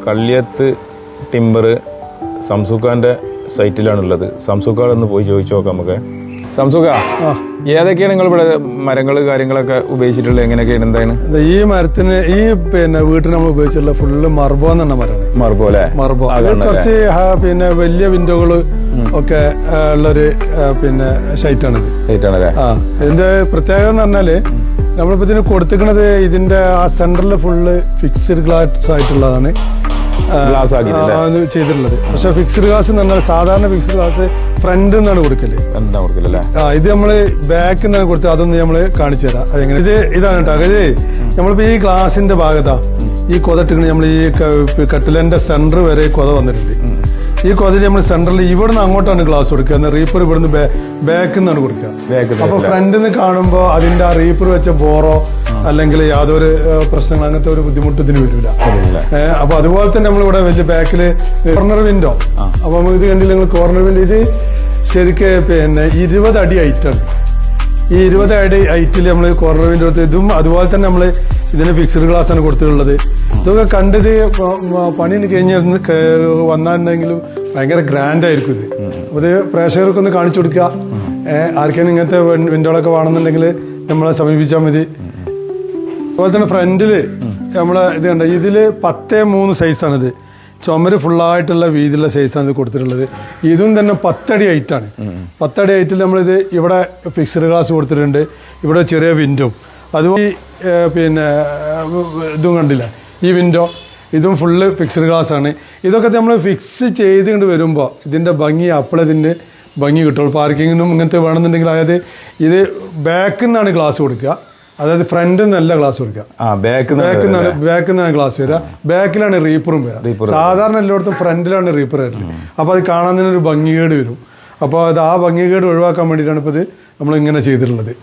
Kalliyath timber സംസുഖാന്റെ സൈറ്റിലാണുള്ളത്. സംസുഖാളൊന്ന് പോയി ചോദിച്ചു നോക്കാം നമുക്ക്. സംസുഖ, ഏതൊക്കെയാണ് നിങ്ങൾ ഇവിടെ മരങ്ങൾ കാര്യങ്ങളൊക്കെ ഉപയോഗിച്ചിട്ടുള്ളത്? എങ്ങനെയൊക്കെയാണ്, എന്താണ് ഈ മരത്തിന് ഈ വീട്ടിൽ നമ്മൾ ഉപയോഗിച്ചിട്ടുള്ള ഫുള്ള് മർബോ എന്ന മരമാണ്. മർബോ അല്ലേ? മർബോ കുറച്ച് വലിയ വിൻഡോകള് ഒക്കെ ഉള്ളൊരു ഷൈറ്റാണിത്. ഇതിന്റെ പ്രത്യേകത എന്ന് പറഞ്ഞാല് നമ്മളിപ്പോ ഇതിന് കൊടുത്തിരിക്കുന്നത് ഇതിന്റെ ആ സെന്ററിൽ ഫുള്ള് ഫിക്സ്ഡ് ഗ്ലാസ് ആയിട്ടുള്ളതാണ് ചെയ്തിട്ടുള്ളത്. പക്ഷെ ഫിക്സ്ഡ് ഗ്ലാസ് എന്ന് പറഞ്ഞാൽ സാധാരണ ഫിക്സ്ഡ് ഗ്ലാസ് ഫ്രണ്ട് നിന്നാണ് കൊടുക്കല്. ഇത് നമ്മള് ബാക്കിൽ നിന്നാണ് കൊടുത്തത്. അതൊന്ന് നമ്മള് കാണിച്ചു തരാം. അതെങ്ങനെ ഇതാണ് കേട്ടോ. ഇത് നമ്മളിപ്പോ ഈ ഗ്ലാസിന്റെ ഭാഗത്താ ഈ കൊത ഇട്ടിട്ട് നമ്മൾ ഈ കട്ടിലിന്റെ സെന്റർ വരെ കൊത വന്നിട്ടുണ്ട്. ഈ കൊതിൽ നമ്മൾ സെന്ററിൽ ഇവിടുന്ന് അങ്ങോട്ടാണ് ഗ്ലാസ് കൊടുക്കുക. റീപ്പർ ഇവിടുന്ന് ബാക്കിൽ നിന്നാണ് കൊടുക്കുക. അപ്പൊ ഫ്രണ്ടിൽ നിന്ന് കാണുമ്പോ അതിന്റെ ആ റീപ്പർ വെച്ച ബോറോ അല്ലെങ്കിൽ യാതൊരു പ്രശ്നങ്ങൾ അങ്ങനത്തെ ഒരു ബുദ്ധിമുട്ട് ഇതിന് വരില്ല. അപ്പൊ അതുപോലെ തന്നെ നമ്മളിവിടെ വലിയ ബാക്കില് കോർണർ വിൻഡോ. അപ്പൊ ഇത് കണ്ടില്ല നിങ്ങൾ, കോർണർ വിൻഡോ ഇത് ശരിക്കും 20 അടി ഹൈറ്റാണ്. ഈ 20 അടി ഹൈറ്റിൽ നമ്മൾ കോർണർ വിൻഡോ കൊടുത്ത് ഇതും അതുപോലെ തന്നെ നമ്മൾ ഇതിന് ഫിക്സ്ഡ് ഗ്ലാസ് ആണ് കൊടുത്തിട്ടുള്ളത്. ഇതൊക്കെ കണ്ടത് പണി കഴിഞ്ഞ് വന്നിട്ടുണ്ടെങ്കിലും ഭയങ്കര ഗ്രാൻഡ് ആയിരിക്കും ഇത്. അപ്പൊ ഇത് പ്രേക്ഷകർക്ക് ഒന്ന് കാണിച്ചു കൊടുക്കുക. ആർക്കെങ്കിലും ഇങ്ങനത്തെ വിൻഡോകളൊക്കെ വേണമെന്നുണ്ടെങ്കിൽ നമ്മളെ സമീപിച്ചാൽ മതി. അതുപോലെ തന്നെ ഫ്രണ്ടില് നമ്മളെ ഇത് കണ്ട ഇതില് 10:3 സൈസാണിത്. ചുമര് ഫുള്ളായിട്ടുള്ള വീതിയുള്ള സൈസാണ് ഇത് കൊടുത്തിട്ടുള്ളത്. ഇതും തന്നെ 10 അടി ഹൈറ്റാണ്. 10 അടി ഹൈറ്റിൽ നമ്മളിത് ഇവിടെ ഫിക്സ്ഡ് ഗ്ലാസ് കൊടുത്തിട്ടുണ്ട്. ഇവിടെ ചെറിയ വിൻഡോ, അതുപോലെ ഇതും കണ്ടില്ല ഈ വിൻഡോ, ഇതും ഫുള്ള് ഫിക്സ്ഡ് ഗ്ലാസ് ആണ്. ഇതൊക്കെ നമ്മൾ ഫിക്സ് ചെയ്തുകൊണ്ട് വരുമ്പോൾ ഇതിൻ്റെ ഭംഗി അപ്പോഴതിൻ്റെ ഭംഗി കിട്ടുള്ളൂ. പാർക്കിങ്ങിനും ഇങ്ങനത്തെ വേണമെന്നുണ്ടെങ്കിൽ, അതായത് ഇത് ബാക്കിൽ നിന്നാണ് ഗ്ലാസ് കൊടുക്കുക, അതായത് ഫ്രണ്ടിൽ നിന്നല്ല ഗ്ലാസ് കൊടുക്കുക. ബാക്കിൽ നിന്നാണ് ഗ്ലാസ് വരിക. ബാക്കിലാണ് റീപ്പറും വരിക. സാധാരണ എല്ലായിടത്തും ഫ്രണ്ടിലാണ് റീപ്പർ വരില്ല. അപ്പോൾ അത് കാണാൻ തന്നെ ഒരു ഭംഗികേട് വരും. അപ്പോൾ അത് ആ ഭംഗികേട് ഒഴിവാക്കാൻ വേണ്ടിയിട്ടാണ് ഇപ്പോൾ ഇത് നമ്മൾ ഇങ്ങനെ ചെയ്തിട്ടുള്ളത്.